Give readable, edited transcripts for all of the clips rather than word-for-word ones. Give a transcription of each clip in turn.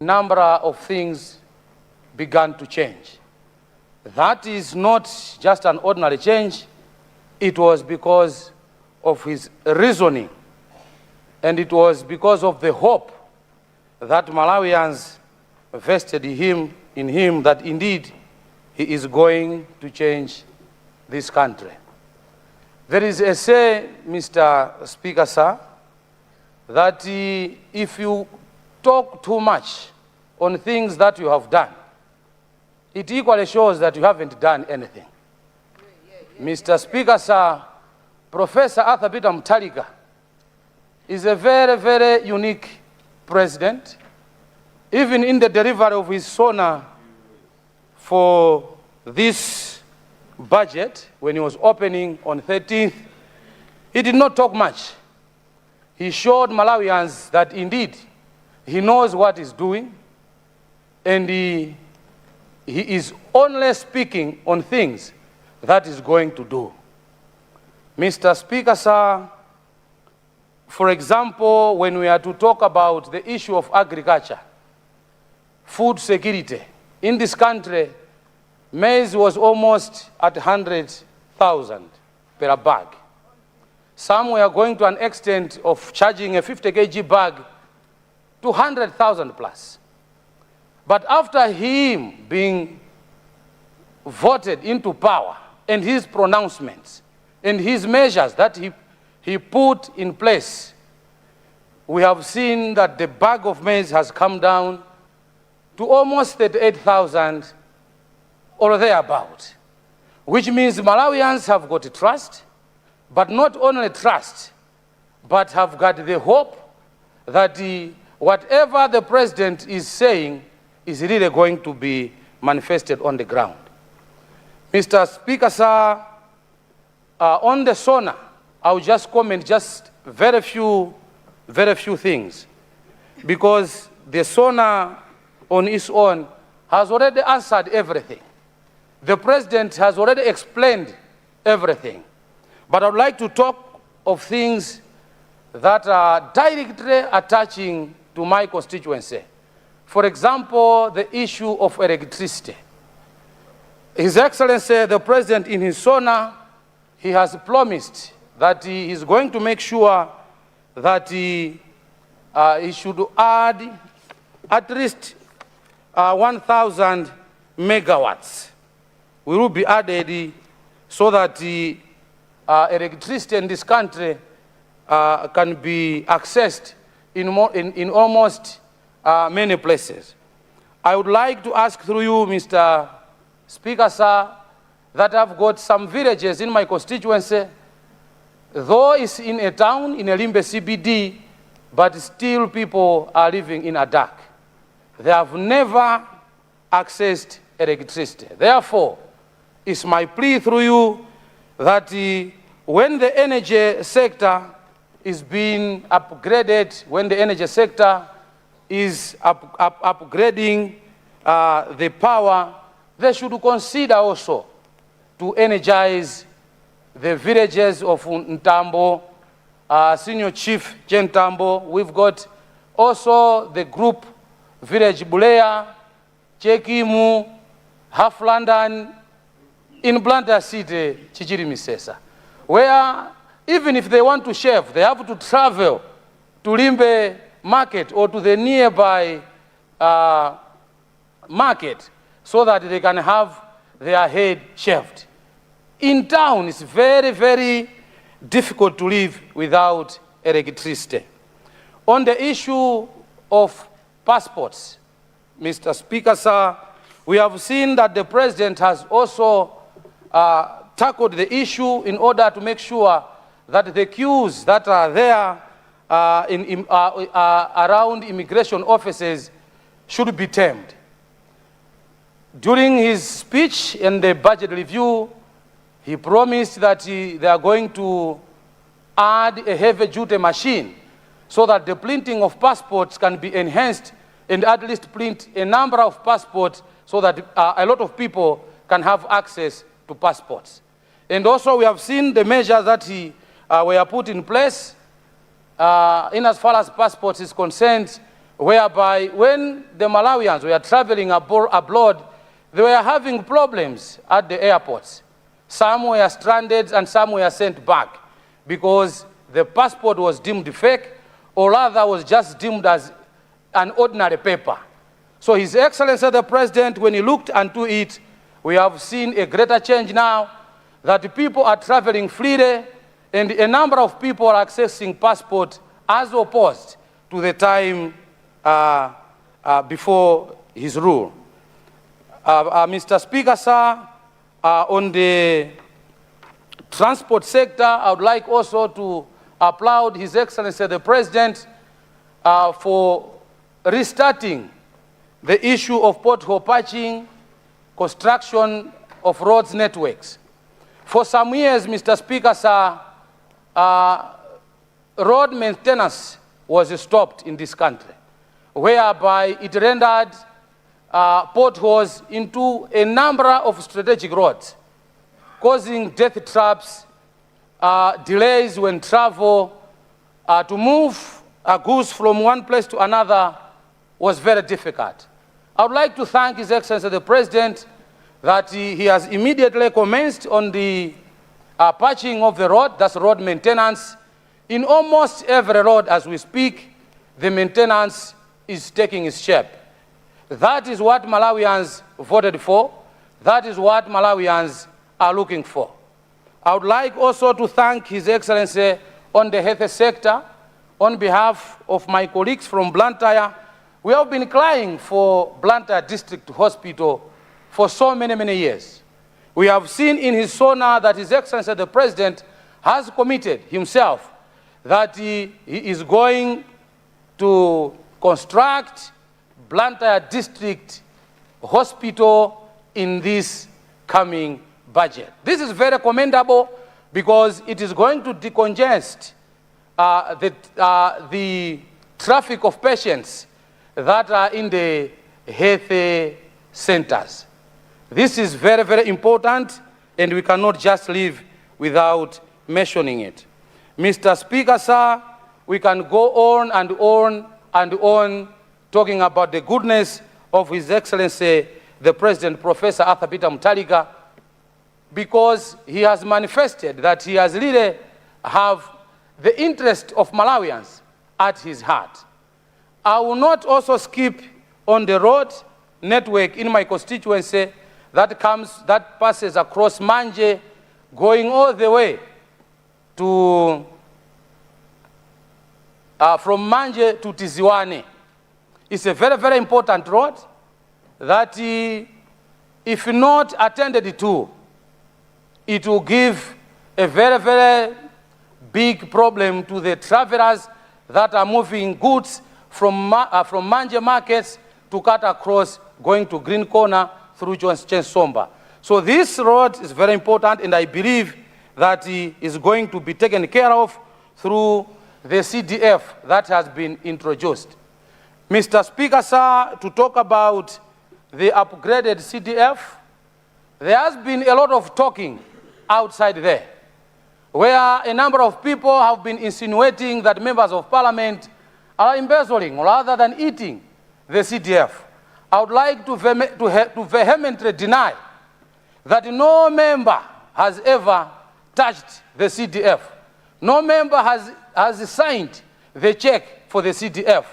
number of things began to change. That is not just an ordinary change. It was because of his reasoning, and it was because of the hope that Malawians vested in him that indeed he is going to change this country. There is a say, Mr. Speaker, sir, that if you talk too much on things that you have done, it equally shows that you haven't done anything. Mr. Speaker, sir, Professor Arthur Peter Mutharika is a very, very unique president. Even in the delivery of his SONA for this budget, when he was opening on 13th, he did not talk much. He showed Malawians that indeed he knows what he's doing, and he is only speaking on things that he's going to do. Mr. Speaker, sir, for example, when we are to talk about the issue of agriculture, food security, in this country, maize was almost at 100,000 per bag. Some were going to an extent of charging a 50 kg bag to 100,000 plus. But after him being voted into power and his pronouncements and his measures that he put in place, we have seen that the bag of maize has come down to almost 38,000 or thereabout, which means Malawians have got trust, but not only trust, but have got the hope that whatever the president is saying is really going to be manifested on the ground. Mr. Speaker, sir, on the SONA, I will just comment just very few things, because the SONA on its own has already answered everything. The president has already explained everything. But I would like to talk of things that are directly attaching to my constituency. For example, the issue of electricity. His Excellency, the President, in his SONA, he has promised that he is going to make sure that he should add at least 1,000 megawatts. We will be added so that electricity in this country can be accessed in almost many places. I would like to ask through you, Mr. Speaker, sir, that I've got some villages in my constituency, though it's in a town, in a Limbe CBD, but still people are living in a dark. They have never accessed electricity. Therefore, it's my plea through you that when the energy sector is being upgraded, when the energy sector is upgrading the power, they should consider also to energize the villages of Ntambo, Senior Chief Ntambo. We've got also the group Village Bulea, Chekimu, Half London, in Blantyre City, Chichiri Misesa, where even if they want to shave, they have to travel to Limbe market or to the nearby market so that they can have their head shaved. In town, it's very, very difficult to live without electricity. On the issue of passports, Mr. Speaker, sir, we have seen that the president has also tackled the issue in order to make sure that the queues that are there around immigration offices should be tamed. During his speech in the budget review, he promised that they are going to add a heavy-duty machine so that the printing of passports can be enhanced and at least print a number of passports so that a lot of people can have access to passports. And also we have seen the measures that were put in place in as far as passports is concerned. whereby when the Malawians were traveling abroad, they were having problems at the airports. Some were stranded and some were sent back because the passport was deemed fake, or rather was just deemed as an ordinary paper. So His Excellency the President, when he looked into it, we have seen a greater change now, that people are traveling freely and a number of people are accessing passport as opposed to the time before his rule. Mr. Speaker, sir, on the transport sector, I would like also to applaud His Excellency the President for restarting the issue of pothole patching, construction of roads networks. For some years, Mr. Speaker, sir, road maintenance was stopped in this country, whereby it rendered potholes into a number of strategic roads, causing death traps, delays when travel, to move goods from one place to another was very difficult. I would like to thank His Excellency the President that he has immediately commenced on the patching of the road, that's road maintenance. In almost every road as we speak, the maintenance is taking its shape. That is what Malawians voted for. That is what Malawians are looking for. I would like also to thank His Excellency on the health sector. On behalf of my colleagues from Luntha, we have been crying for Luntha District Hospital for so many years. We have seen in his SONA that His Excellency the President has committed himself that he is going to construct Luntha District Hospital in this coming budget. This is very commendable because it is going to decongest the traffic of patients that are in the health centers. This is very important, and we cannot just live without mentioning it. Mr. Speaker, sir, we can go on and on and on talking about the goodness of His Excellency the President, Professor Arthur Peter Mutharika, because he has manifested that he has really have the interest of Malawians at his heart. I will not also skip on the road network in my constituency that passes across Manje, going all the way to from Manje to Tiziwane. It's a very important road that if not attended to, it will give a very big problem to the travelers that are moving goods from Manje markets to cut across, going to Green Corner through Chensomba. So this road is very important, and I believe that it is going to be taken care of through the CDF that has been introduced. Mr. Speaker, sir, to talk about the upgraded CDF, there has been a lot of talking outside there, where a number of people have been insinuating that members of parliament are embezzling rather than eating the CDF. I would like to vehemently deny that no member has ever touched the CDF. No member has signed the check for the CDF.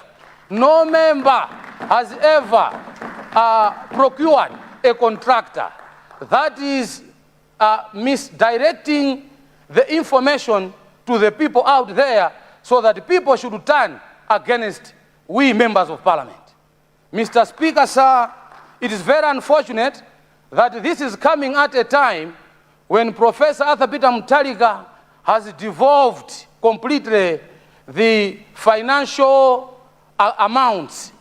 No member has ever procured a contractor. That is misdirecting the information to the people out there so that people should turn against we members of parliament. Mr. Speaker, sir, it is very unfortunate that this is coming at a time when Professor Arthur Peter Mutharika has devolved completely the financial amounts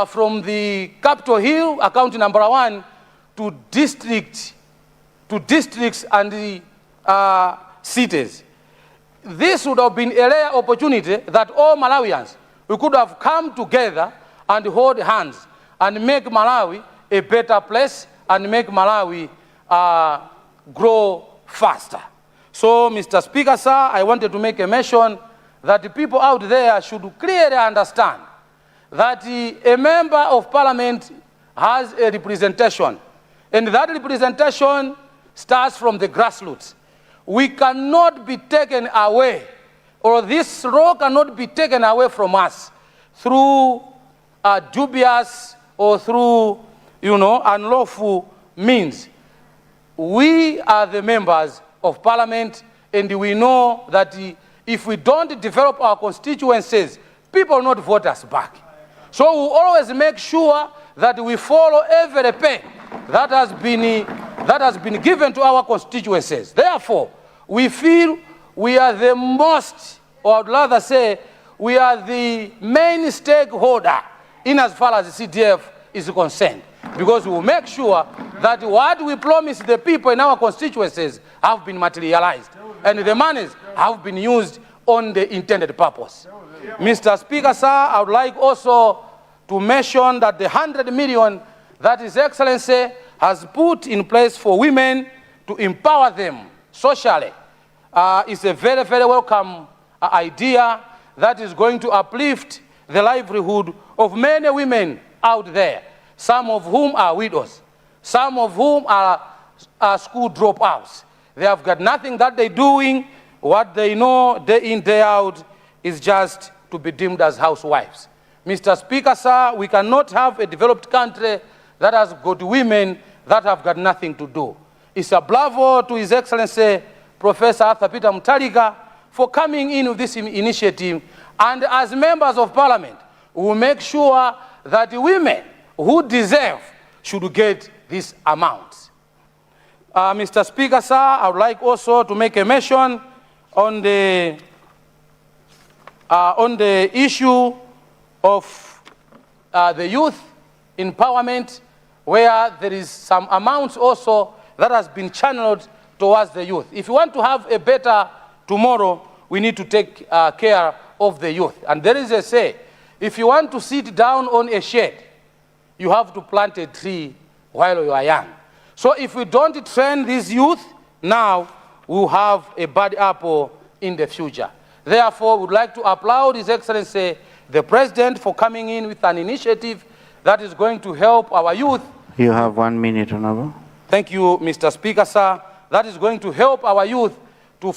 from the Capitol Hill, account number 1, to districts and the cities. This would have been a rare opportunity that all Malawians, we could have come together and hold hands and make Malawi a better place and make Malawi grow faster. So, Mr. Speaker, sir, I wanted to make a mention that the people out there should clearly understand that a member of parliament has a representation, and that representation starts from the grassroots. We cannot be taken away, or this role cannot be taken away from us through dubious or through, unlawful means. We are the members of parliament, and we know that if we don't develop our constituencies, people will not vote us back. So we always make sure that we follow every pen that has been given to our constituencies. Therefore, we feel we are the most, or I'd rather say, we are the main stakeholder in as far as the CDF is concerned, because we will make sure that what we promise the people in our constituencies have been materialized, and the monies have been used on the intended purpose. Mr. Speaker, sir, I would like also to mention that the 100 million that His Excellency has put in place for women to empower them socially is a very, very welcome idea that is going to uplift the livelihood of many women out there, some of whom are widows, some of whom are school dropouts. They have got nothing that they're doing. What they know day in, day out is just to be deemed as housewives. Mr. Speaker, sir, we cannot have a developed country that has got women that have got nothing to do. It's a bravo to His Excellency Professor Arthur Peter Mutharika for coming in with this initiative, and as members of parliament, we will make sure that the women who deserve should get this amount. Mr. Speaker, sir, I would like also to make a mention on the issue of the youth empowerment, where there is some amounts also that has been channeled towards the youth. If you want to have a better tomorrow, we need to take care of the youth. And there is a say, if you want to sit down on a shade, you have to plant a tree while you are young. So if we don't train these youth now, we'll have a bad apple in the future. Therefore, we would like to applaud His Excellency, the President, for coming in with an initiative that is going to help our youth. You have 1 minute, Honorable. Thank you, Mr. Speaker, sir. That is going to help our youth to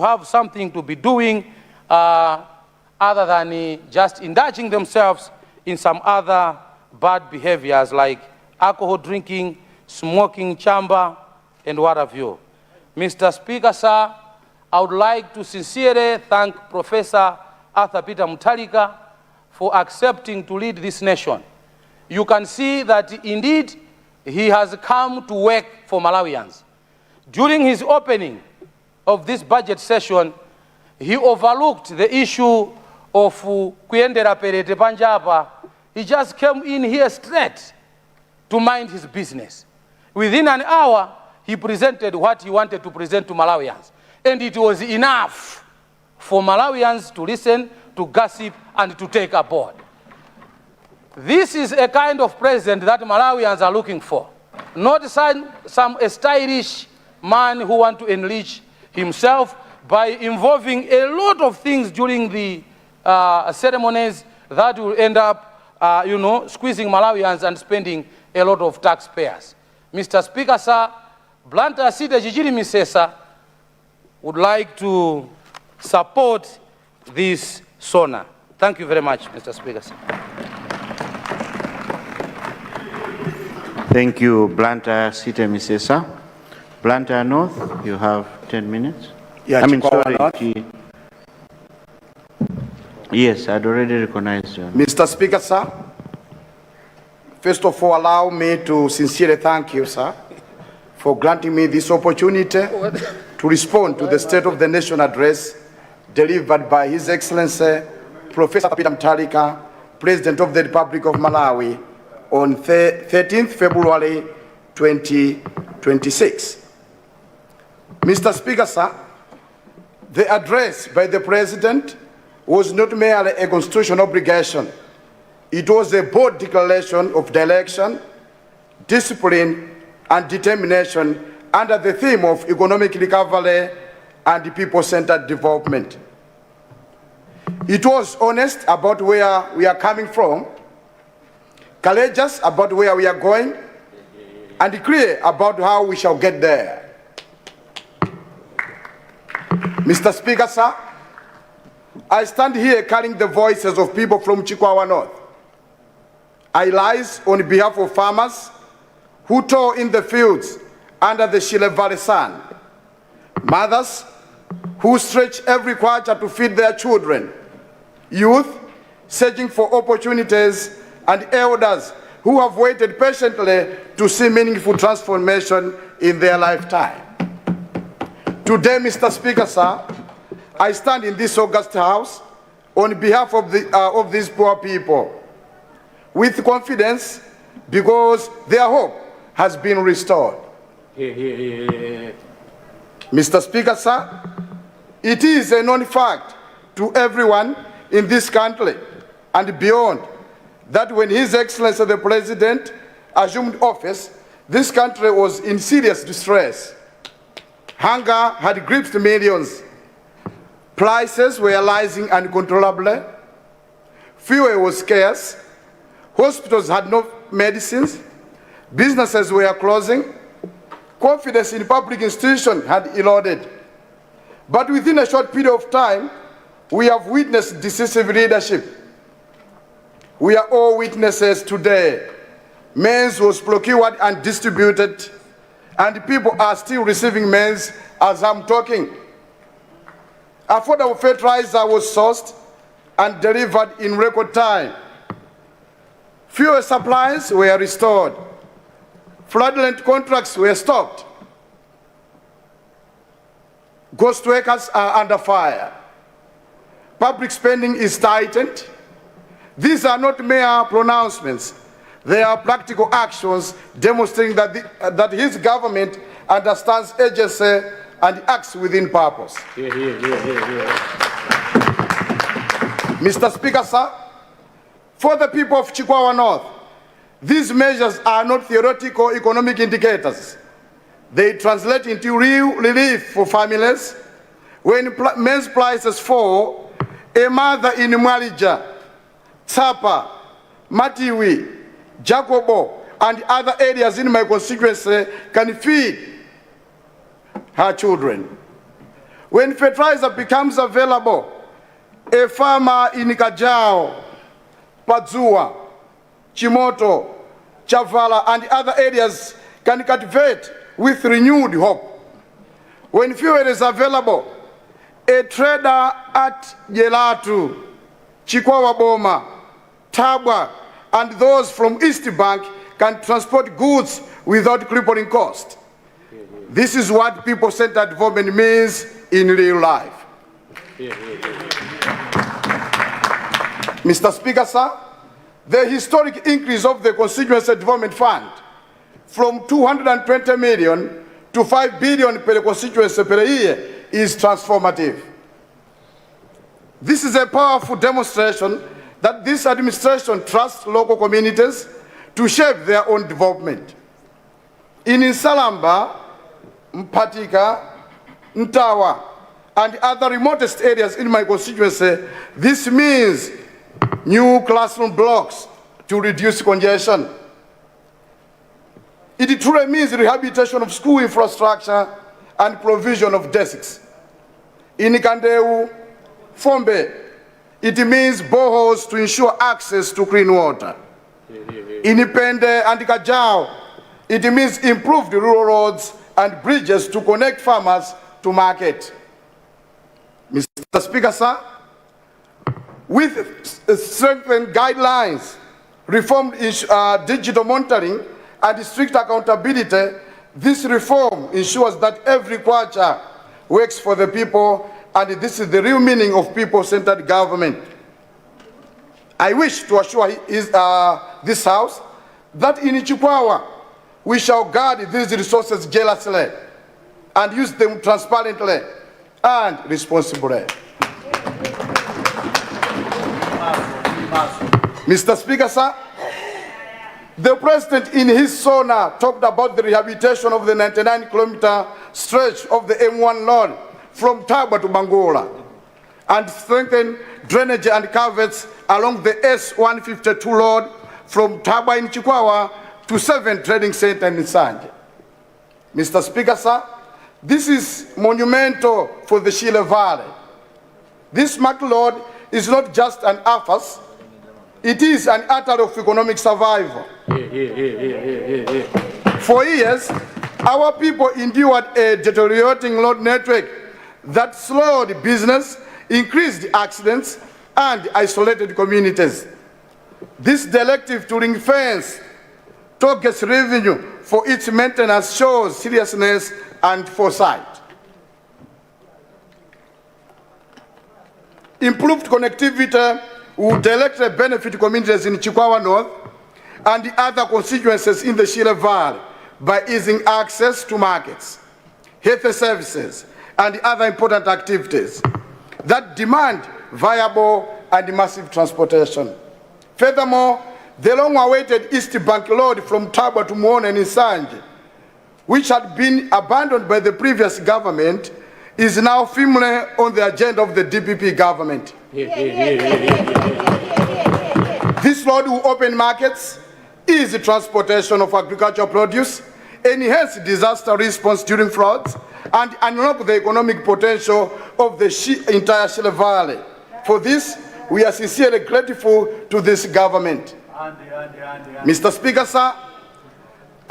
have something to be doing other than just indulging themselves in some other bad behaviors like alcohol drinking, smoking chamber, and what have you. Mr. Speaker, sir, I would like to sincerely thank Professor Arthur Peter Mutharika for accepting to lead this nation. You can see that indeed he has come to work for Malawians. During his opening of this budget session, he overlooked the issue of kuyendera perete panjapa. He just came in here straight to mind his business. Within an hour, he presented what he wanted to present to Malawians. And it was enough for Malawians to listen, to gossip, and to take aboard. This is a kind of president that Malawians are looking for. Not some stylish man who wants to enrich himself by involving a lot of things during the ceremonies that will end up, squeezing Malawians and spending a lot of taxpayers. Mr. Speaker, sir, Luntha Sita Jijiri Misesa would like to support this SONA. Thank you very much, Mr. Speaker, sir. Thank you, Luntha Sita Misesa. Luntha North, you have 10 minutes. Yeah, Yes, I'd already recognized you. Mr. Speaker, sir, first of all, allow me to sincerely thank you, sir, for granting me this opportunity to respond to the State of the Nation address delivered by His Excellency Professor Peter Mutharika, President of the Republic of Malawi, on 13th February 2026. Mr. Speaker, sir, the address by the President was not merely a constitutional obligation. It was a bold declaration of direction, discipline, and determination under the theme of economic recovery and people-centered development. It was honest about where we are coming from, courageous about where we are going, and clear about how we shall get there. Mr. Speaker, sir, I stand here carrying the voices of people from Chikwawa North. I rise on behalf of farmers who toil in the fields under the Shile Valley sun, mothers who stretch every quarter to feed their children, youth searching for opportunities, and elders who have waited patiently to see meaningful transformation in their lifetime. Today, Mr. Speaker, sir, I stand in this august house on behalf of these poor people with confidence because their hope has been restored. Mr. Speaker, sir, it is a known fact to everyone in this country and beyond that when His Excellency the President assumed office, this country was in serious distress. Hunger had gripped millions. Prices were rising uncontrollably. Fuel was scarce. Hospitals had no medicines. Businesses were closing. Confidence in public institutions had eroded. But within a short period of time, we have witnessed decisive leadership. We are all witnesses today. Maize was procured and distributed, and people are still receiving maize as I'm talking. Affordable fertilizer was sourced and delivered in record time. Fuel supplies were restored. Fraudulent contracts were stopped. Ghost workers are under fire. Public spending is tightened. These are not mere pronouncements. They are practical actions demonstrating that his government understands agency and acts within purpose. Mr. Speaker, sir, for the people of Chikwawa North, these measures are not theoretical economic indicators. They translate into real relief for families. When maize prices fall, a mother in Mwalija, Tsapa, Matiwi, Jacobo, and other areas in my constituency can feed her children. When fertilizer becomes available, a farmer in Kajao, Padzua, Chimoto, Chavala, and other areas can cultivate with renewed hope. When fuel is available, a trader at Jelatu, Chikwawa Boma, Tabwa, and those from East Bank can transport goods without crippling cost. This is what people-centered development means in real life. Mr. Speaker, sir, the historic increase of the Constituency Development Fund from 220 million to 5 billion per constituency per year is transformative. This is a powerful demonstration that this administration trusts local communities to shape their own development. In Nsalamba, Mpatika, Ntawa, and other remotest areas in my constituency, this means new classroom blocks to reduce congestion. It truly means rehabilitation of school infrastructure and provision of desks. In Kandeu, Fombe, it means boreholes to ensure access to clean water. In Ipende and Kajao, it means improved rural roads and bridges to connect farmers to market. Mr. Speaker, sir, with strengthened guidelines, reformed digital monitoring, and strict accountability, this reform ensures that every quarter works for the people, and this is the real meaning of people-centered government. I wish to assure this House that in Chikwawa, we shall guard these resources jealously and use them transparently and responsibly. Mr. Speaker, sir, the President in his SONA talked about the rehabilitation of the 99-kilometer stretch of the M1 road from Taba to Bangola. and strengthen drainage and culverts along the S152 road from Taba in Chikwawa to 7 Trading Center in Sanje. Mr. Speaker, sir, this is monumental for the Shire Valley. This smart road is not just an office, it is an artery of economic survival. For years, our people endured a deteriorating road network that slowed business, increased accidents, and isolated communities. This directive to ring-fence targets revenue for its maintenance shows seriousness and foresight. Improved connectivity will directly benefit communities in Chikwawa North and the other constituencies in the Shire Valley by easing access to markets, health services, and other important activities that demand viable and massive transportation. Furthermore, the long-awaited East Bank Road from Taba to Muona in Sanje, which had been abandoned by the previous government, is now firmly on the agenda of the DPP government. This road will open markets, ease the transportation of agricultural produce, enhance disaster response during floods, and unlock the economic potential of the entire Shire Valley. For this, we are sincerely grateful to this government. Mr. Speaker, sir,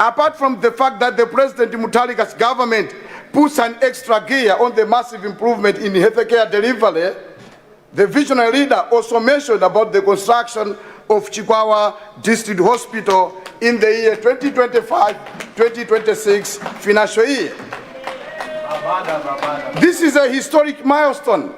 apart from the fact that the President Mutarika's government puts an extra gear on the massive improvement in healthcare delivery, the visionary leader also mentioned about the construction of Chikwawa District Hospital in the year 2025-2026 financial year. This is a historic milestone.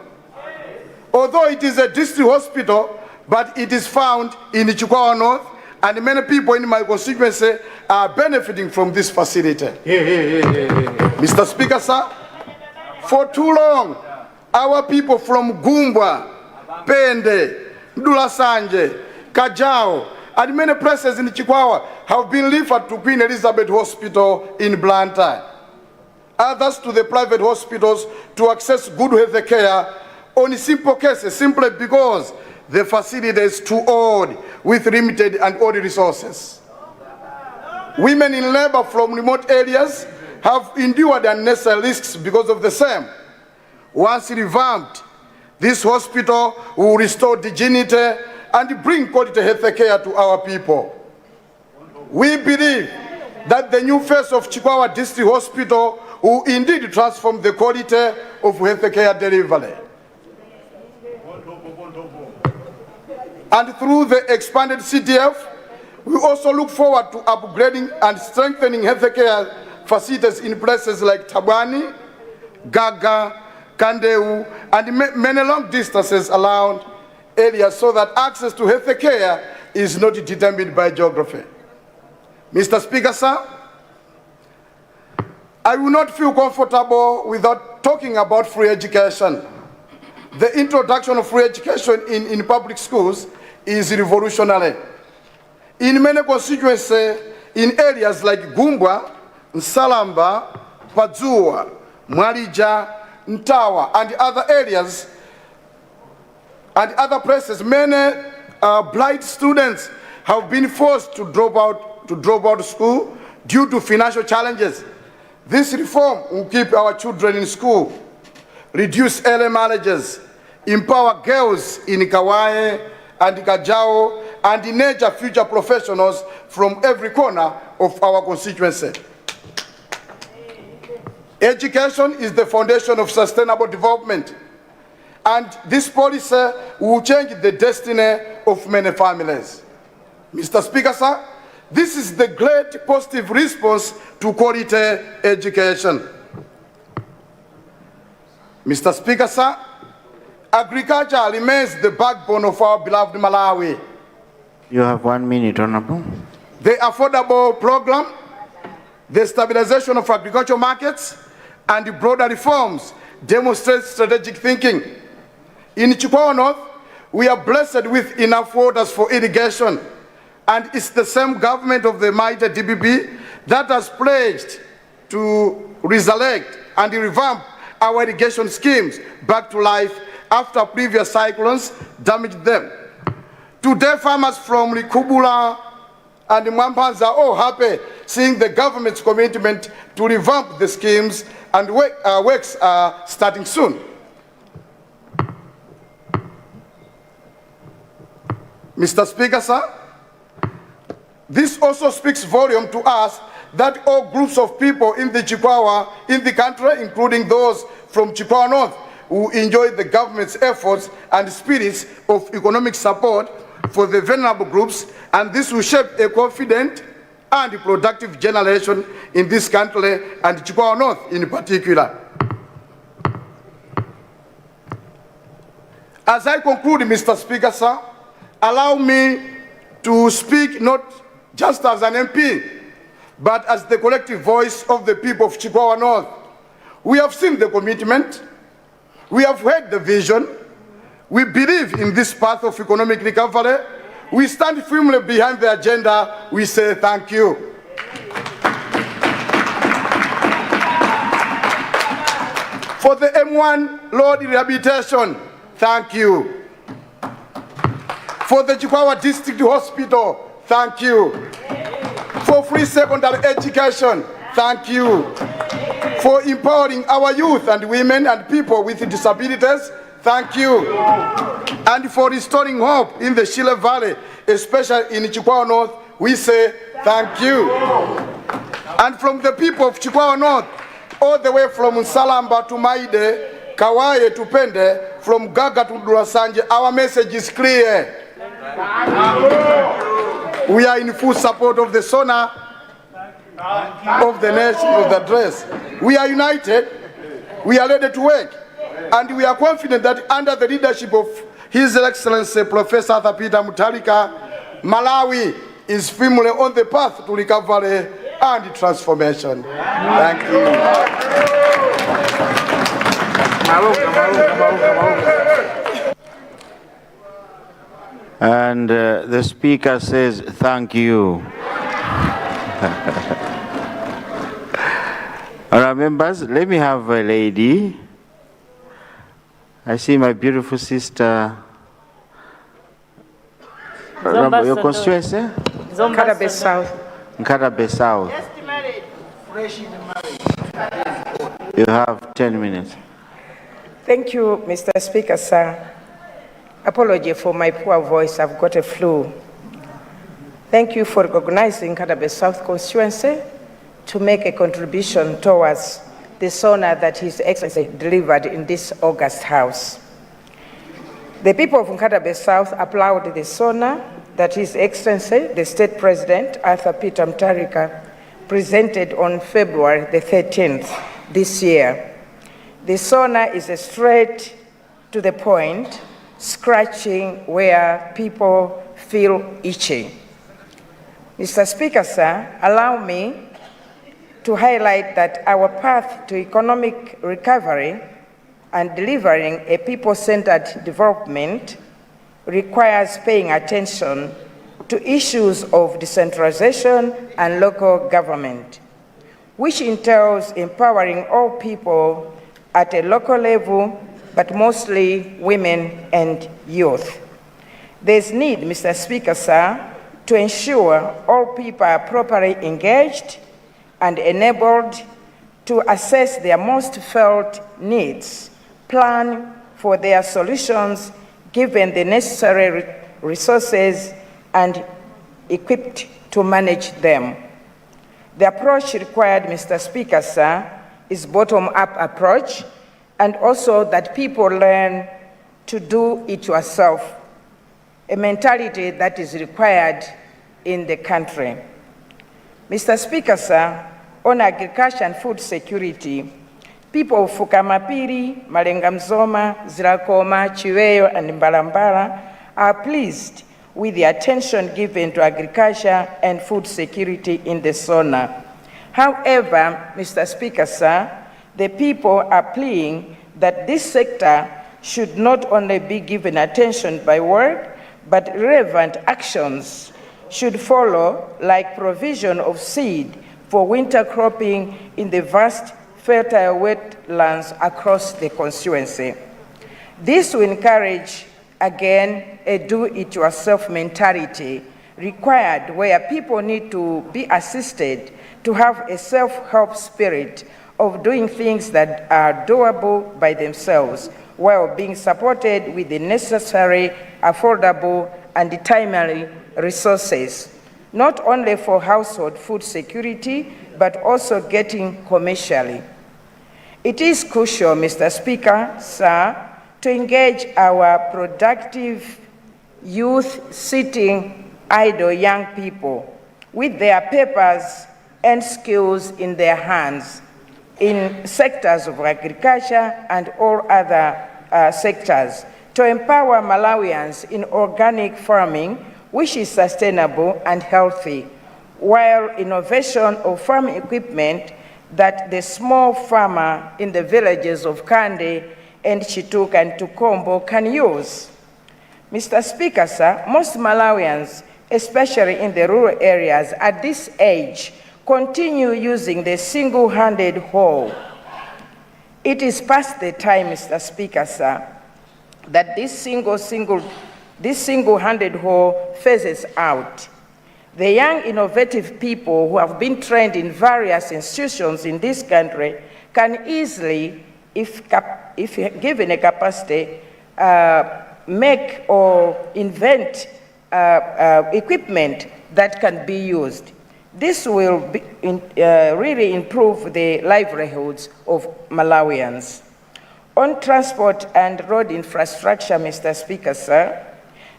Although it is a district hospital, but it is found in Chikwawa North, and many people in my constituency are benefiting from this facility. Mr. Speaker, sir, for too long, our people from Gumbwa, Pende, Dulasanje, Kajao, and many places in Chikwawa have been referred to Queen Elizabeth Hospital in Luntha. Others to the private hospitals to access good health care on simple cases, simply because the facility is too old with limited and old resources. Women in labor from remote areas have endured unnecessary risks because of the same. Once revamped, this hospital will restore dignity and bring quality health care to our people. We believe that the new face of Chikwawa District Hospital will indeed transform the quality of health care delivery. And through the expanded CDF, we also look forward to upgrading and strengthening healthcare facilities in places like Tabani, Gaga, Kandeu, and many long distances around areas so that access to healthcare is not determined by geography. Mr. Speaker, sir, I will not feel comfortable without talking about free education. The introduction of free education in public schools is revolutionary. In many constituencies, in areas like Gumbwa, Nsalamba, Padzua, Mwalija, Ntawa, and other areas, and other places, many blind students have been forced to drop out of school due to financial challenges. This reform will keep our children in school, reduce early marriages, empower girls in Kawaii and Kajao, and nurture future professionals from every corner of our constituency. Education is the foundation of sustainable development, and this policy will change the destiny of many families. Mr. Speaker, sir, this is the great positive response to quality education. Mr. Speaker, sir, agriculture remains the backbone of our beloved Malawi. You have 1 minute, Honorable. The affordable program, the stabilization of agricultural markets, and the broader reforms demonstrate strategic thinking. In Chikwawa North, we are blessed with enough waters for irrigation, and it's the same government of the mighty DPP that has pledged to resurrect and revamp our irrigation schemes back to life after previous cyclones damaged them. Today, farmers from Likubula and Mwampanza are all happy seeing the government's commitment to revamp the schemes, and works are starting soon. Mr. Speaker, sir, this also speaks volume to us that all groups of people in the Chikwawa in the country, including those from Chikwawa North, who enjoy the government's efforts and spirits of economic support for the vulnerable groups, and this will shape a confident and productive generation in this country, and Chikwawa North in particular. As I conclude, Mr. Speaker, sir, allow me to speak not just as an MP, but as the collective voice of the people of Chikwawa North. We have seen the commitment, we have heard the vision, we believe in this path of economic recovery, we stand firmly behind the agenda, we say thank you. For the M1 road rehabilitation, thank you. For the Chikwawa District Hospital, thank you. For free secondary education, thank you. For empowering our youth and women and people with disabilities, thank you. And for restoring hope in the Shile Valley, especially in Chikwawa North, we say thank you. And from the people of Chikwawa North, all the way from Nsalamba to Maide, Kawaye to Pende, from Gaga to Durasanje, our message is clear. We are in full support of the SONA of the nation of the address. We are united, we are ready to work, and we are confident that under the leadership of His Excellency Professor Arthur Peter Mutharika, Malawi is firmly on the path to recovery and transformation. Thank you. And the Speaker says, thank you. All right, members, let me have a lady. I see my beautiful sister. Your constituency? Nkatabe South. Nkatabe South. You have 10 minutes. Thank you, Mr. Speaker, sir. Apology for my poor voice, I've got a flu. Thank you for recognizing Nkatabe South constituency to make a contribution towards the SONA that His Excellency delivered in this August House. The people of Nkatabe South applaud the SONA that His Excellency, the State President, Arthur Peter Mutharika, presented on February the 13th this year. The SONA is a straight to the point, scratching where people feel itchy. Mr. Speaker, sir, allow me to highlight that our path to economic recovery and delivering a people-centered development requires paying attention to issues of decentralization and local government, which entails empowering all people at a local level, but mostly women and youth. There's need, Mr. Speaker, sir, to ensure all people are properly engaged and enabled to assess their most felt needs, plan for their solutions given the necessary resources and equipped to manage them. The approach required, Mr. Speaker, sir, is bottom-up approach, and also that people learn to do it yourself, a mentality that is required in the country. Mr. Speaker, sir, on agriculture and food security, people of Fukamapiri, Malenga Mzoma, Zirakoma, Chiweyo, and Mbalambala are pleased with the attention given to agriculture and food security in the SONA. However, Mr. Speaker, sir, the people are pleading that this sector should not only be given attention by word, but relevant actions should follow, like provision of seed for winter cropping in the vast fertile wetlands across the constituency. This will encourage, again, a do-it-yourself mentality required where people need to be assisted to have a self-help spirit of doing things that are doable by themselves while being supported with the necessary, affordable, and timely resources, not only for household food security, but also getting commercially. It is crucial, Mr. Speaker, sir, to engage our productive youth sitting idle young people with their papers and skills in their hands in sectors of agriculture and all other sectors to empower Malawians in organic farming, which is sustainable and healthy, while innovation of farm equipment that the small farmer in the villages of Kande and Chituka and Tukombo can use. Mr. Speaker, sir, most Malawians, especially in the rural areas at this age, continue using the single-handed hoe. It is past the time, Mr. Speaker, sir, that this single-handed hoe phases out. The young, innovative people who have been trained in various institutions in this country can easily, if given a capacity, make or invent equipment that can be used. This will really improve the livelihoods of Malawians. On transport and road infrastructure, Mr. Speaker, sir,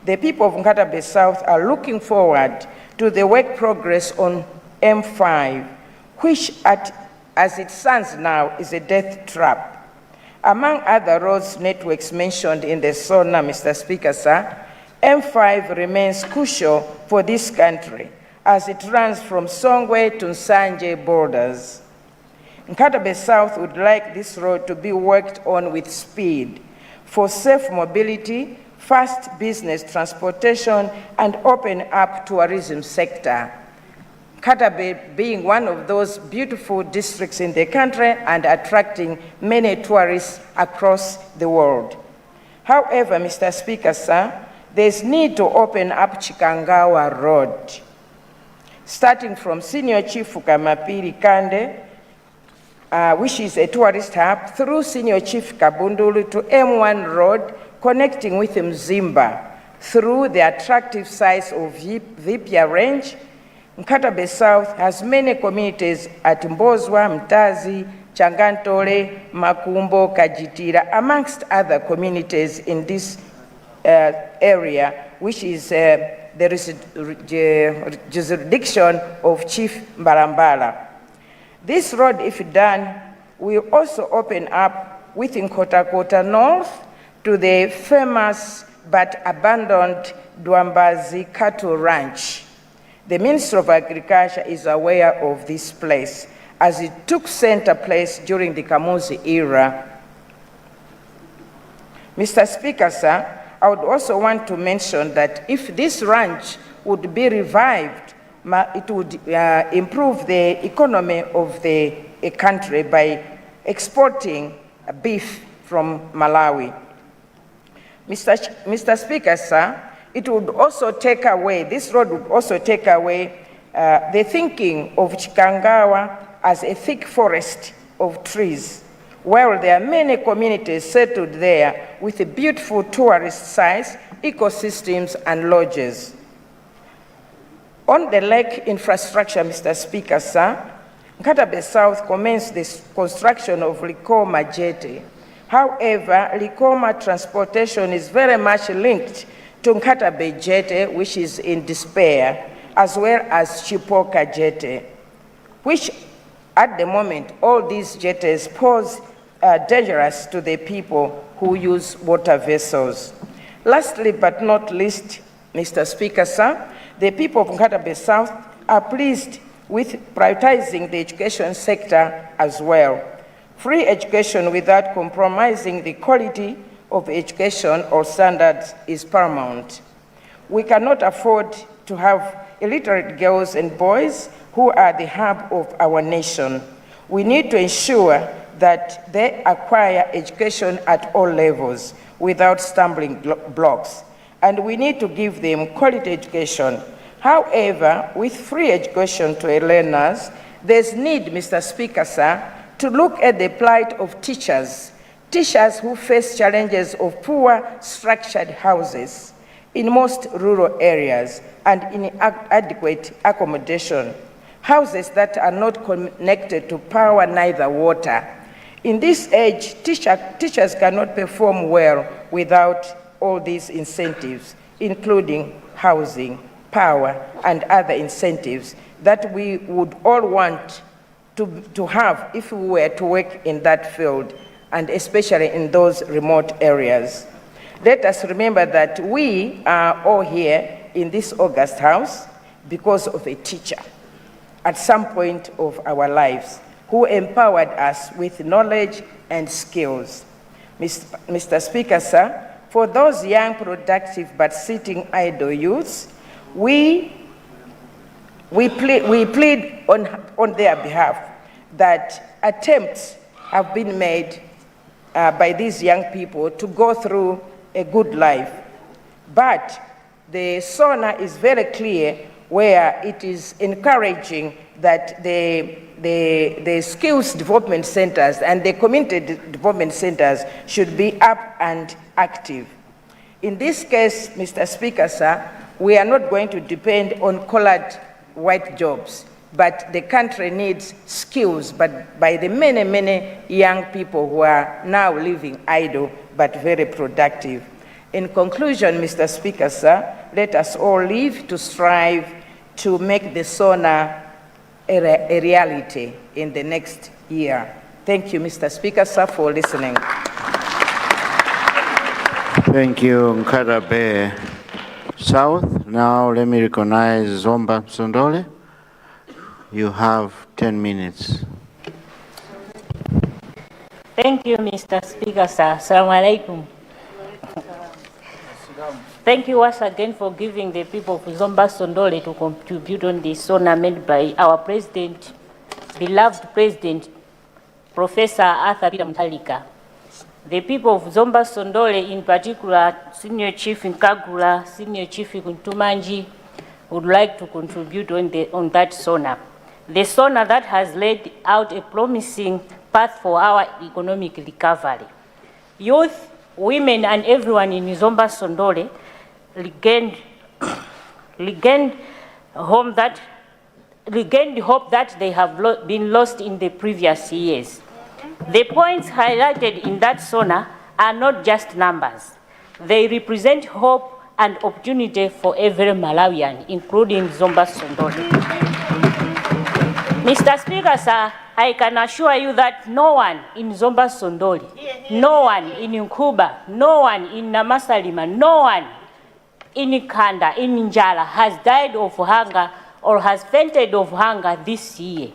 the people of Nkatabe South are looking forward to the work progress on M5, which as it stands now is a death trap. Among other roads networks mentioned in the SONA, Mr. Speaker, sir, M5 remains crucial for this country as it runs from Songwe to Nsanje borders. Nkatabe South would like this road to be worked on with speed for safe mobility, fast business transportation, and open up tourism sector. Nkatabe being one of those beautiful districts in the country and attracting many tourists across the world. However, Mr. Speaker, sir, there's need to open up Chikangawa Road, starting from Senior Chief Fukamapiri Kande, which is a tourist hub, through Senior Chief Kabundulu to M1 Road, connecting with Mzimba, through the attractive sites of Vipya Range. Nkatabe South has many communities at Mbozwa, Mtazi, Changantole, Makumbo, Kajitira, amongst other communities in this area, which is the jurisdiction of Chief Mbarambala. This road, if done, will also open up within Kota North to the famous but abandoned Dwambazi Cattle Ranch. The Minister of Agriculture is aware of this place as it took center place during the Kamuzi era. Mr. Speaker, sir, I would also want to mention that if this ranch would be revived, it would improve the economy of the country by exporting beef from Malawi. Mr. Speaker, sir, it would also take away, this road would also take away the thinking of Chikangawa as a thick forest of trees, while there are many communities settled there with beautiful tourist sites, ecosystems, and lodges. On the lake infrastructure, Mr. Speaker, sir, Nkatabe South commenced the construction of Likoma Jetty. However, Likoma transportation is very much linked to Nkatabe Jetty, which is in despair, as well as Chipoka Jetty, which at the moment, all these jetties pose dangerous to the people who use water vessels. Lastly but not least, Mr. Speaker, sir, the people of Nkatabe South are pleased with prioritizing the education sector as well. Free education without compromising the quality of education or standards is paramount. We cannot afford to have illiterate girls and boys who are the hub of our nation. We need to ensure that they acquire education at all levels without stumbling blocks. And we need to give them quality education. However, with free education to learners, there's need, Mr. Speaker, sir, to look at the plight of teachers who face challenges of poor structured houses in most rural areas and inadequate accommodation, houses that are not connected to power, neither water. In this age, teachers cannot perform well without all these incentives, including housing, power, and other incentives that we would all want to have if we were to work in that field, and especially in those remote areas. Let us remember that we are all here in this August House because of a teacher at some point of our lives who empowered us with knowledge and skills. Mr. Speaker, sir, for those young, productive, but sitting idle youths, we plead on their behalf that attempts have been made by these young people to go through a good life. But the SONA is very clear where it is encouraging that the skills development centers and the community development centers should be up and active. In this case, Mr. Speaker, sir, we are not going to depend on colored white jobs, but the country needs skills, but by the many, many young people who are now living idle, but very productive. In conclusion, Mr. Speaker, sir, let us all live to strive to make the SONA a reality in the next year. Thank you, Mr. Speaker, sir, for listening. Thank you, Nkarabe South. Now let me recognize Zomba Msondole. You have 10 minutes. Thank you, Mr. Speaker, sir. Assalamu alaikum. Thank you once again for giving the people of Zomba Sondole to contribute on this SONA made by our president, beloved president, Professor Arthur Peter Mutharika. The people of Zomba Sondole, in particular, Senior Chief Nkagula, Senior Chief Kuntumanji, would like to contribute on that SONA. The SONA that has laid out a promising path for our economic recovery. Youth, women, and everyone in Zomba Sondole regained hope that they have been lost in the previous years. The points highlighted in that SONA are not just numbers. They represent hope and opportunity for every Malawian, including Zomba Sondole. Mr. Speaker, sir, I can assure you that no one in Zomba Sondole, no one in Nkuba, no one in Namasalima, no one in Kanda, in Njala has died of hunger or has fainted of hunger this year.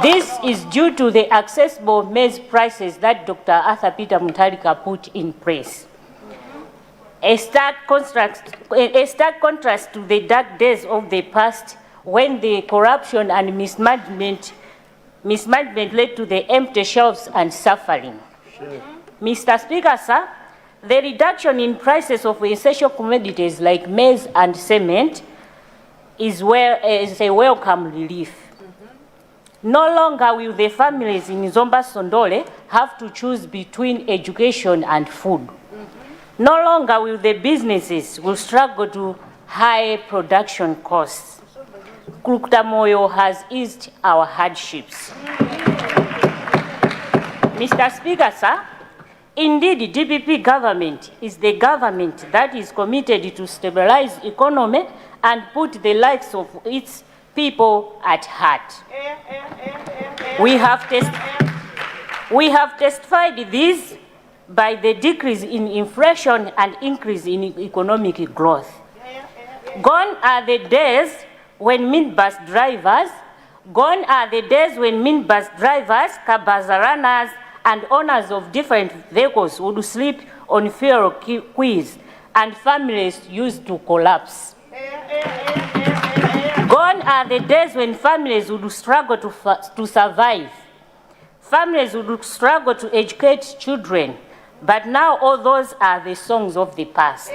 This is due to the accessible maize prices that Dr. Arthur Peter Mutharika put in place. A stark contrast to the dark days of the past when the corruption and mismanagement led to the empty shelves and suffering. Sure. Mr. Speaker, sir, the reduction in prices of essential commodities like maize and cement is a welcome relief. No longer will the families in Zomba Sondole have to choose between education and food. No longer will the businesses struggle to high production costs. Kruktamoyo has eased our hardships. Mr. Speaker, sir, indeed, DPP government is the government that is committed to stabilize economy and put the lives of its people at heart. We have testified this by the decrease in inflation and increase in economic growth. Gone are the days when minibus drivers, cabaza runners, and owners of different vehicles would sleep on fuel quays and families used to collapse. Gone are the days when families would struggle to survive. Families would struggle to educate children. But now all those are the songs of the past.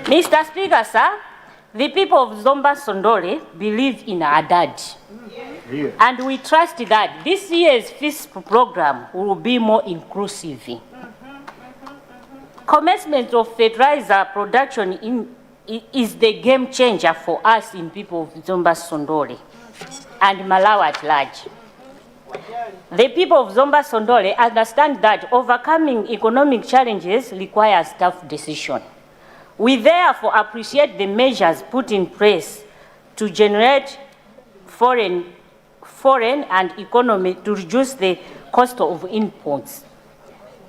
Mr. Speaker, sir, the people of Zomba Sondole believe in our dad. Yeah. And we trust that this year's feast program will be more inclusive. Commencement of fertilizer production is the game changer for us in people of Zomba Sondole and Malawi at large. The people of Zomba Sondole understand that overcoming economic challenges requires tough decision. We therefore appreciate the measures put in place to generate foreign and economy to reduce the cost of imports.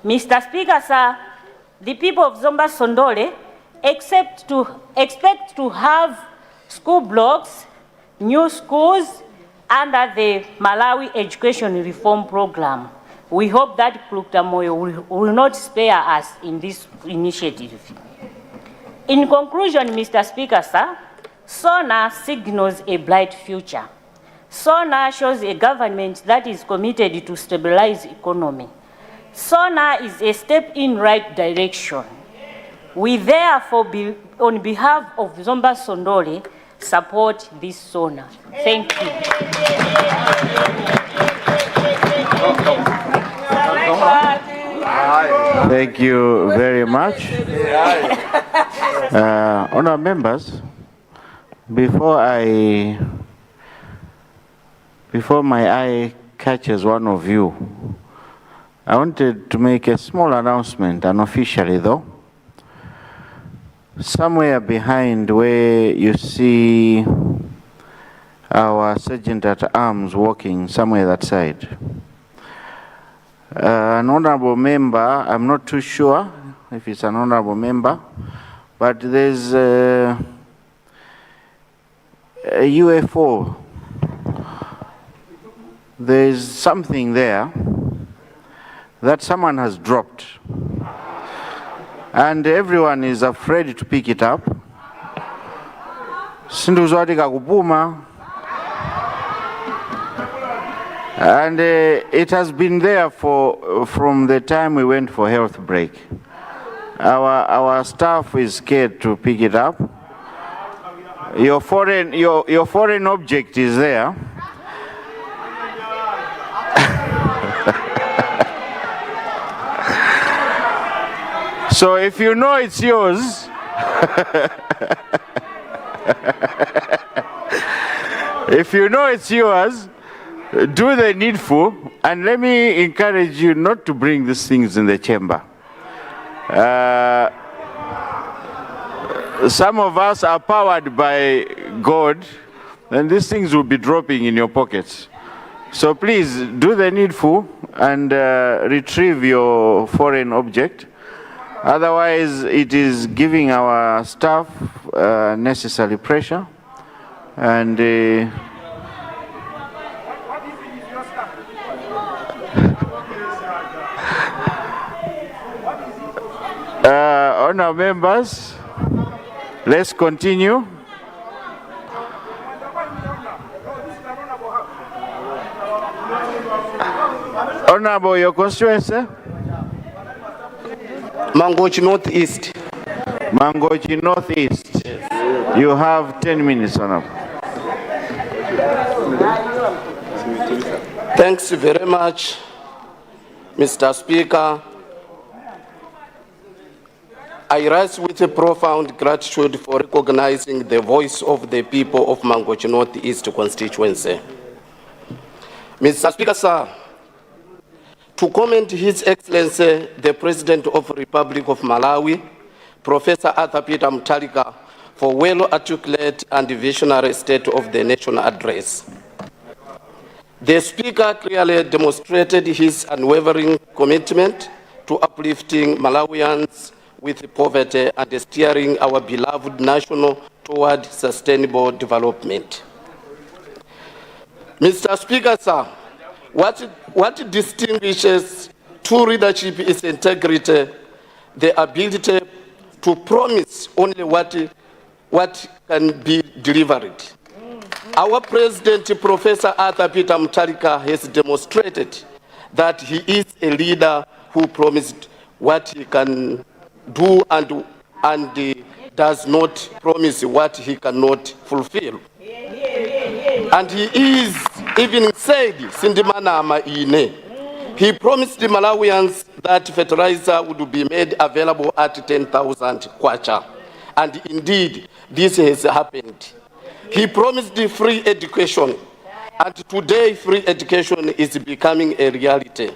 Mr. Speaker, sir, the people of Zomba Sondole expect to have school blocks, new schools under the Malawi Education Reform Program. We hope that Dr. Moyo will not spare us in this initiative. In conclusion, Mr. Speaker, sir, SONA signals a bright future. SONA shows a government that is committed to stabilize the economy. SONA is a step in right direction. We therefore, on behalf of Zomba Sondole, support this SONA. Thank you. Thank you very much. Honourable members, before my eye catches one of you, I wanted to make a small announcement, unofficially though. Somewhere behind where you see our Sergeant at Arms walking, somewhere that side. An honorable member, I'm not too sure if it's an honorable member, but there's a UFO. There's something there that someone has dropped. And everyone is afraid to pick it up. And it has been there from the time we went for health break. Our staff is scared to pick it up. Your foreign object is there. So if you know it's yours, if you know it's yours, do the needful, and let me encourage you not to bring these things in the chamber. Some of us are powered by God, and these things will be dropping in your pockets. So please do the needful and retrieve your foreign object. Otherwise, it is giving our staff necessary pressure. And honourable members, let's continue. Honourable, your constituency? Mangochi Northeast. Mangochi Northeast. Yes. You have 10 minutes, Honourable. Thanks very much, Mr. Speaker. I rise with a profound gratitude for recognizing the voice of the people of Mangochi Northeast constituency. Mr. Speaker, sir, to commend His Excellency, the President of the Republic of Malawi, Professor Arthur Peter Mutharika, for well-articulate and visionary State of the Nation address. The Speaker clearly demonstrated his unwavering commitment to uplifting Malawians with poverty and steering our beloved nation toward sustainable development. Mr. Speaker, sir, what distinguishes true leadership is integrity, the ability to promise only what can be delivered. Our President, Professor Arthur Peter Mutharika, has demonstrated that he is a leader who promised what he can do and does not promise what he cannot fulfill. And he is even said, Sindimanama ine. He promised the Malawians that fertilizer would be made available at 10,000 kwacha. And indeed, this has happened. He promised the free education. And today, free education is becoming a reality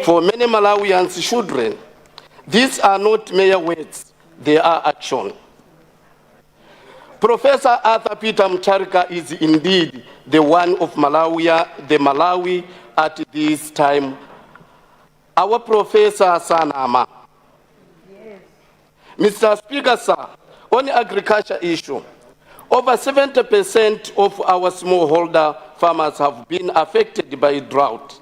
for many Malawians' children. These are not mere words, they are action. Professor Arthur Peter Mutharika is indeed the one of Malawi at this time. Our Professor Sanama. Yes. Mr. Speaker, sir, on the agriculture issue, over 70% of our smallholder farmers have been affected by drought,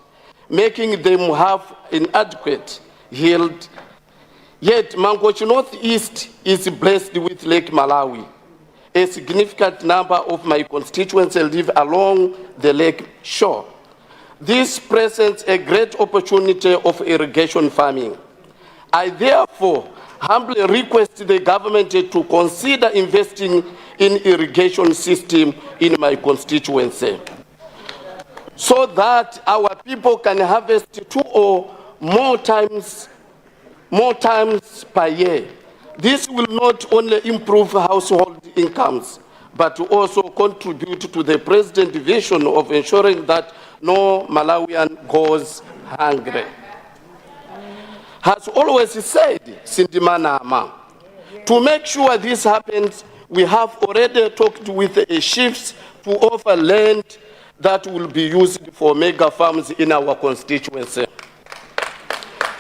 making them have inadequate yield. Yet, Mangochi Northeast is blessed with Lake Malawi. A significant number of my constituents live along the lake shore. This presents a great opportunity of irrigation farming. I therefore humbly request the government to consider investing in irrigation system in my constituency so that our people can harvest 2 or more times per year. This will not only improve household incomes, but also contribute to the President's vision of ensuring that no Malawian goes hungry. Has always said, Sindimanama, to make sure this happens, we have already talked with the chiefs to offer land that will be used for mega farms in our constituency.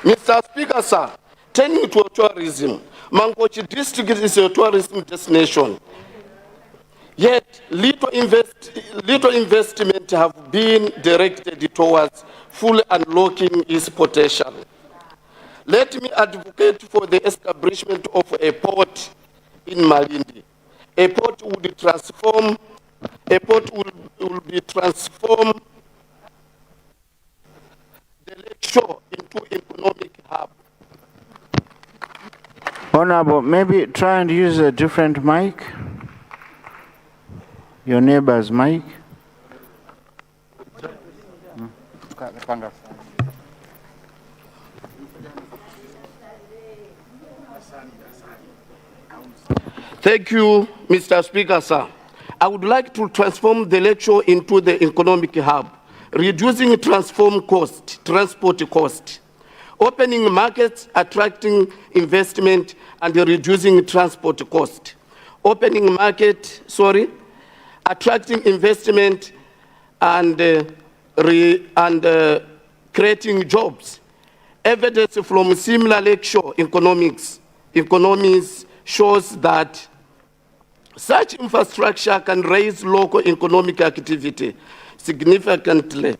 Mr. Speaker, sir, turning to tourism, Mangochi district is a tourism destination. Yet, little investment have been directed towards fully unlocking its potential. Let me advocate for the establishment of a port in Malindi. A port will be transformed the lakeshore into economic hub. Honorable, maybe try and use a different mic. Your neighbor's mic. Thank you, Mr. Speaker, sir. I would like to transform the lecture into the economic hub, reducing transport cost, opening markets, attracting investment, and reducing transport cost. Attracting investment and creating jobs. Evidence from similar lakeshore economies shows that such infrastructure can raise local economic activity significantly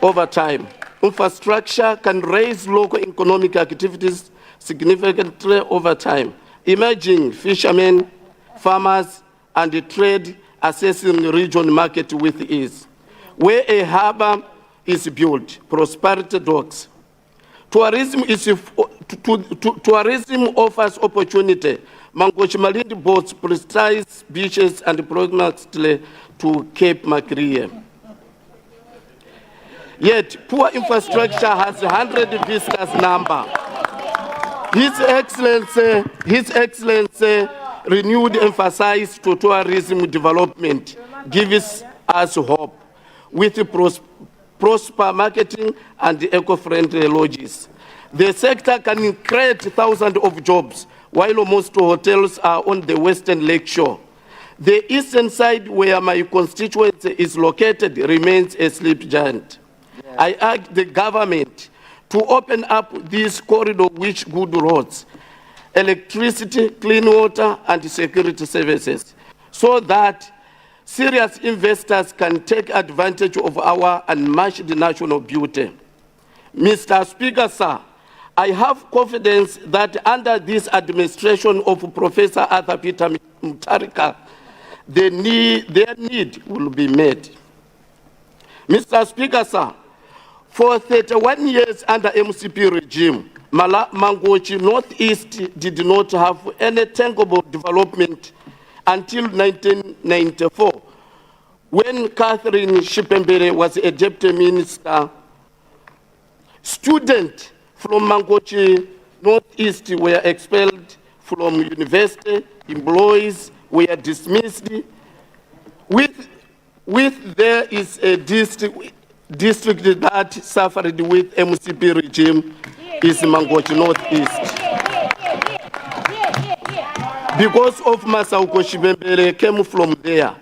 over time. Infrastructure can raise local economic activities significantly over time. Imagine fishermen, farmers, and the trade accessing the regional market with ease. Where a harbor is built, prosperity docks. Tourism offers opportunity. Mangochi Malindi boats precise beaches and proximity to Cape Macquarie. Yet, poor infrastructure has 100 visitors number. His Excellency renewed emphasis to tourism development gives us hope with prosper marketing and eco-friendly lodges. The sector can create thousands of jobs while most hotels are on the western lakeshore. The eastern side where my constituency is located remains a sleep giant. Yes. I urge the government to open up this corridor with good roads, electricity, clean water, and security services, so that serious investors can take advantage of our unmatched national beauty. Mr. Speaker, sir, I have confidence that under this administration of Professor Arthur Peter Mutharika, their need will be met. Mr. Speaker, sir, for 31 years under MCP regime, Mangochi Northeast did not have any tangible development until 1994, when Catherine Shipembere was a deputy minister. Students from Mangochi Northeast were expelled from university, employees were dismissed. With there is a district that suffered with MCP regime is Mangochi Northeast. Because of Masauko Shibembele came from there.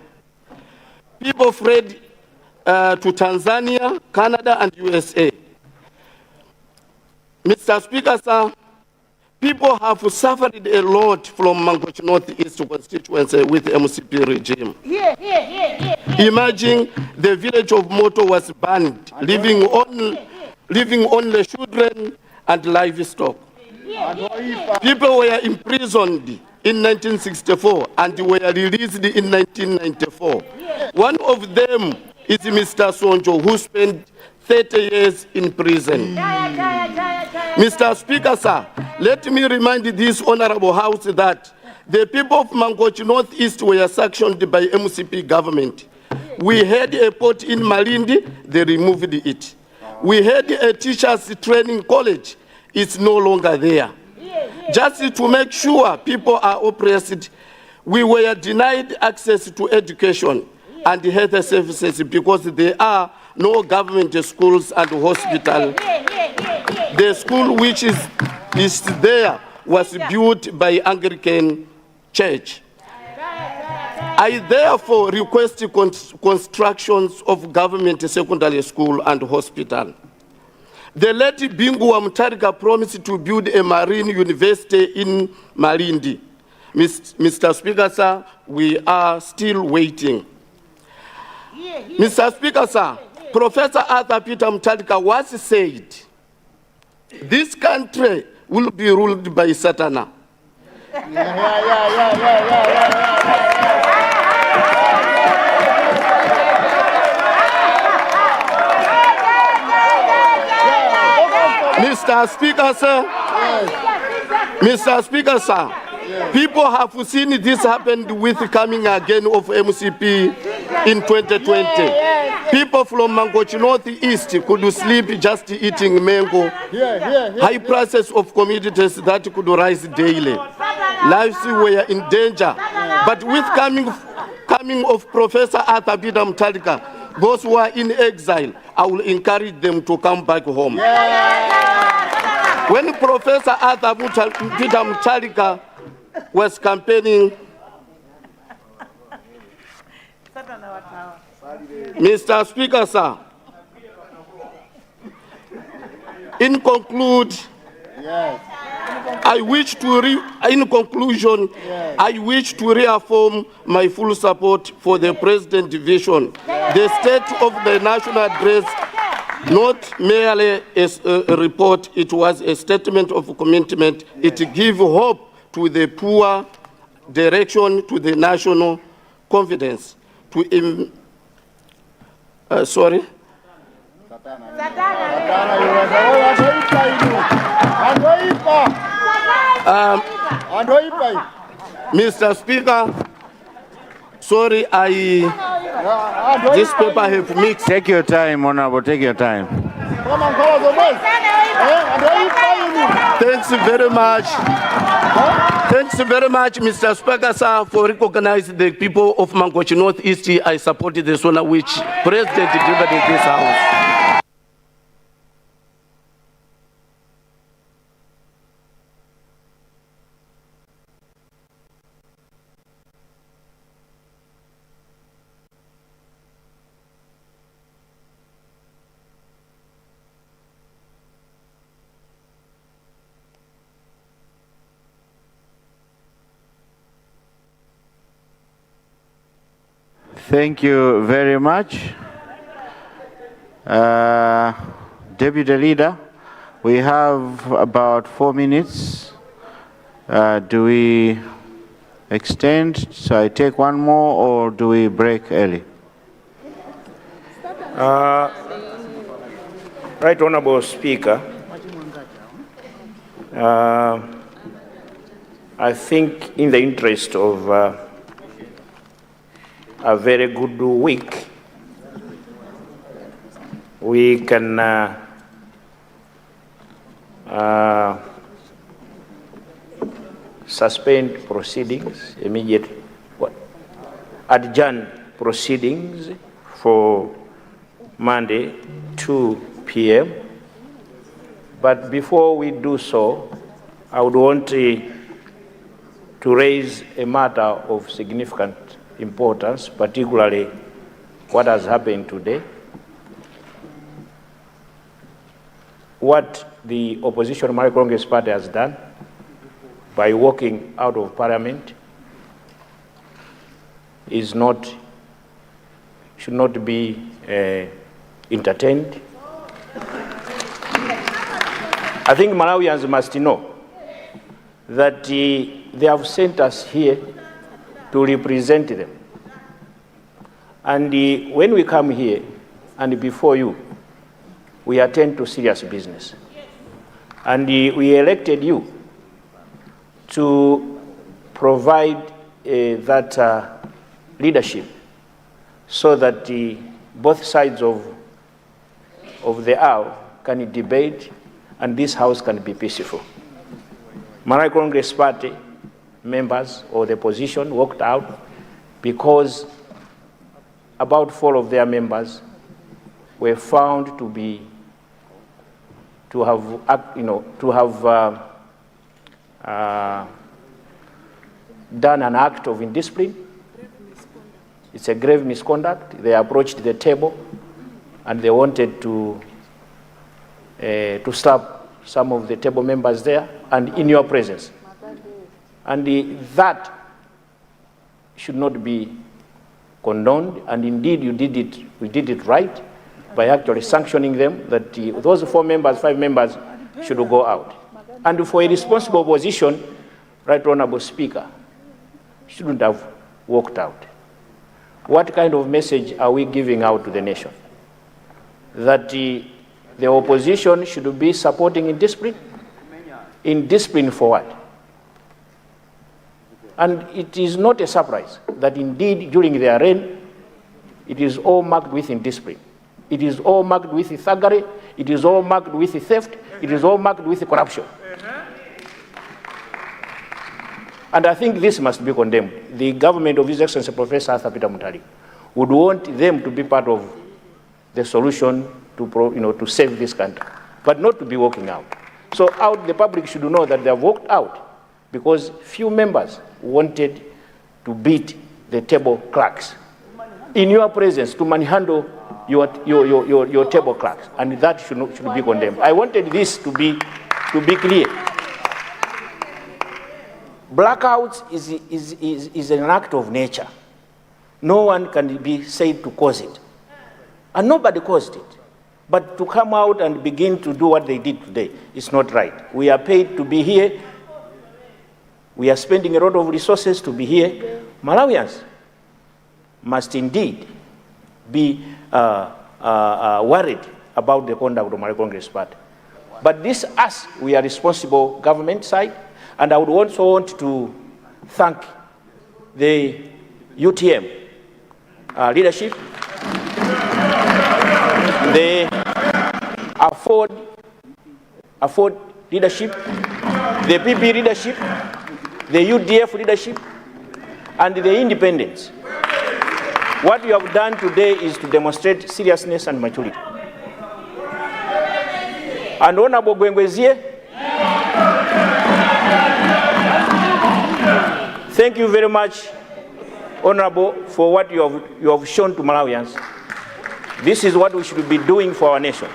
People fled to Tanzania, Canada, and USA. Mr. Speaker, sir, people have suffered a lot from Mangochi Northeast constituency with MCP regime. Imagine the village of Moto was banned, leaving only children and livestock. People were imprisoned in 1964 and were released in 1994. One of them is Mr. Sonjo, who spent 30 years in prison. Mr. Speaker, sir, let me remind this honorable house that the people of Mangochi Northeast were sanctioned by MCP government. We had a port in Malindi, they removed it. We had a teachers training college, it's no longer there. Just to make sure people are oppressed, we were denied access to education and health services because there are no government schools and hospitals. The school which is there was built by Anglican Church. I therefore request constructions of government secondary school and hospital. The late Bingwa Mutharika promised to build a marine university in Malindi. Mr. Speaker, sir, we are still waiting. Mr. Speaker, sir, Professor Arthur Peter Mutharika once said, this country will be ruled by Satana. Mr. Speaker, sir, Mr. Speaker, sir, people have seen this happen with coming again of MCP in 2020. People from Mangochi Northeast could sleep just eating mango. High prices of commodities that could rise daily. Lives were in danger. But with coming of Professor Arthur Peter Mutharika, those who are in exile, I will encourage them to come back home. When Professor Arthur Peter Mutharika was campaigning, Mr. Speaker, sir, in conclusion, I wish to reaffirm my full support for the President's vision. The state of the national address, not merely a report, it was a statement of commitment. It gives hope to the poor, direction to the national confidence. Mr. Speaker, sorry, this paper have mixed. Take your time, Honorable, take your time. Thanks very much. Thanks very much, Mr. Speaker, sir, for recognizing the people of Mangochi Northeast. I supported the one which President delivered in this house. Thank you very much. Deputy Leader, We have about 4 minutes. Do we extend? So I take one more, or do we break early? Right Honorable Speaker, I think in the interest of a very good week, we can suspend proceedings, adjourn proceedings for Monday, 2 p.m. But before we do so, I would want to raise a matter of significant importance, particularly what has happened today. What the opposition Malawi Congress Party has done by walking out of Parliament should not be entertained. I think Malawians must know that they have sent us here to represent them. And when we come here and before you, we attend to serious business. And we elected you to provide that leadership so that both sides of the aisle can debate and this house can be peaceful. Malawi Congress Party members or the opposition walked out because about 4 of their members were found to have done an act of indiscipline. It's a grave misconduct. They approached the table and they wanted to slap some of the table members there and in your presence. And that should not be condoned, and indeed we did it right by actually sanctioning them that those 4 members, 5 members should go out. And for a responsible opposition, Right Honorable Speaker, shouldn't have walked out. What kind of message are we giving out to the nation? That the opposition should be supporting indiscipline? Indiscipline for what? And it is not a surprise that indeed during their reign, it is all marked with indiscipline. It is all marked with thuggery. It is all marked with theft. It is all marked with corruption. And I think this must be condemned. The government of His Excellency Professor Arthur Peter Mutharika would want them to be part of the solution to save this country, but not to be walking out. So the public should know that they have walked out because few members wanted to beat the table clerks in your presence, to manhandle your table clerks, and that should be condemned. I wanted this to be clear. Blackouts is an act of nature. No one can be said to cause it, and nobody caused it. But to come out and begin to do what they did today is not right. We are paid to be here. We are spending a lot of resources to be here. Malawians must indeed be worried about the conduct of the Malawi Congress Party. But we are responsible government side, and I would also want to thank the UTM leadership, the Afford leadership, the PP leadership, the UDF leadership, and the independents. What you have done today is to demonstrate seriousness and maturity. And Honorable Gwengwezie, thank you very much, Honorable, for what you have shown to Malawians. This is what we should be doing for our nation.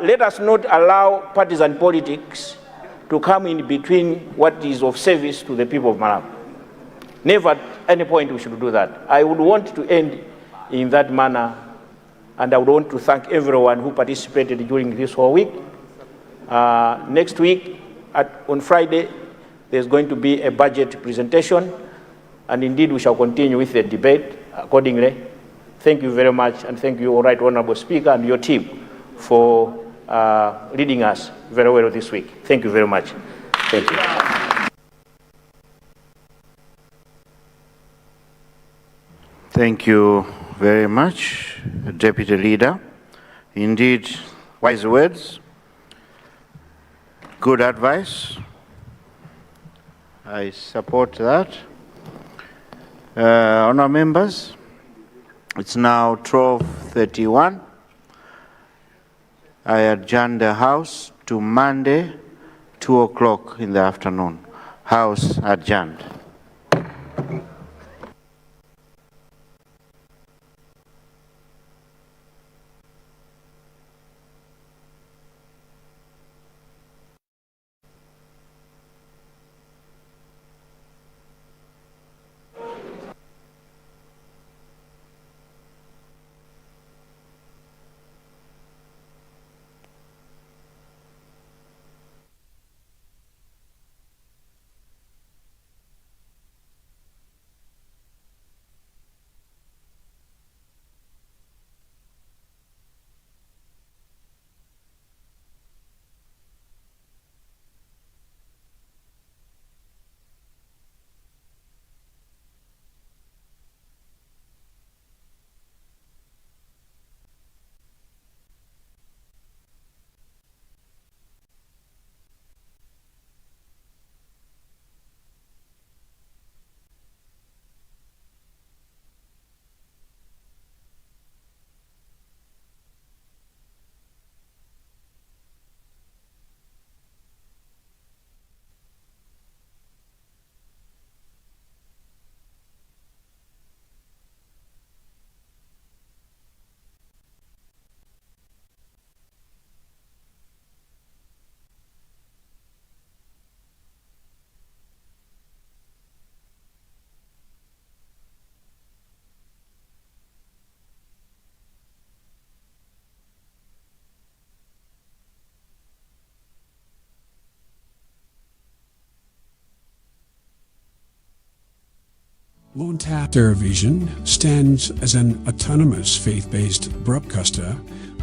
Let us not allow partisan politics to come in between what is of service to the people of Malawi. Never at any point we should do that. I would want to end in that manner, and I would want to thank everyone who participated during this whole week. Next week, on Friday, there's going to be a budget presentation, and indeed we shall continue with the debate accordingly. Thank you very much, and thank you, Right Honorable Speaker, and your team for leading us very well this week. Thank you very much. Thank you. Thank you very much, Deputy Leader. Indeed, wise words, good advice. I support that. Honourable members, it's now 12:31. I adjourn the House to Monday, 2 o'clock in the afternoon. House adjourned. Luntha Television stands as an autonomous faith-based broadcaster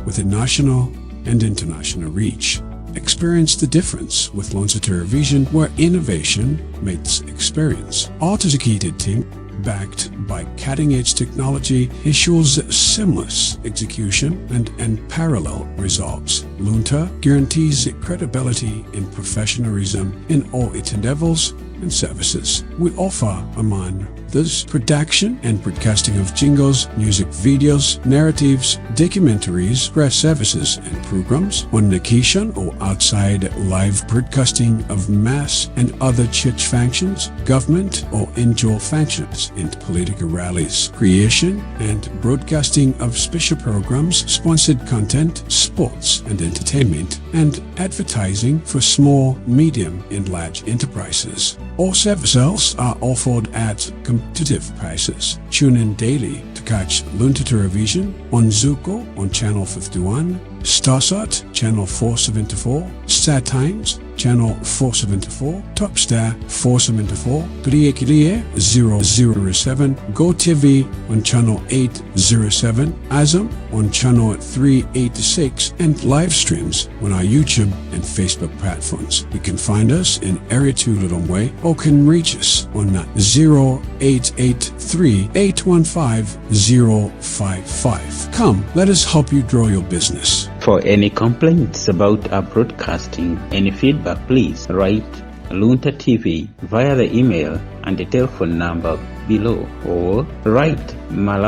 with a national and international reach. Experience the difference with Luntha Television, where innovation meets experience. Our dedicated team, backed by cutting-edge technology, ensures seamless execution and unparalleled results. Luntha guarantees credibility and professionalism in all its endeavors and services. We offer, among this, production and broadcasting of jingles, music videos, narratives, documentaries, press services and programs on location or outside, live broadcasting of mass and other church functions, government or NGO functions, and political rallies, creation and broadcasting of special programs, sponsored content, sports and entertainment, and advertising for small, medium and large enterprises. All services are offered at competitive prices. Tune in daily to catch Luntha Television on Zuko on Channel 51, Starsat Channel 474, Star Times Channel 474, Topstar 474, Kriye 007, GoTV on Channel 807, Azam on Channel 386, and live streams on our YouTube and Facebook platforms. You can find us in Area 2 Lilongwe or can reach us on 0883 815 055. Come, let us help you grow your business. For any complaints about our broadcasting, any feedback, please write Luntha TV via the email and the telephone number below, or write Malawi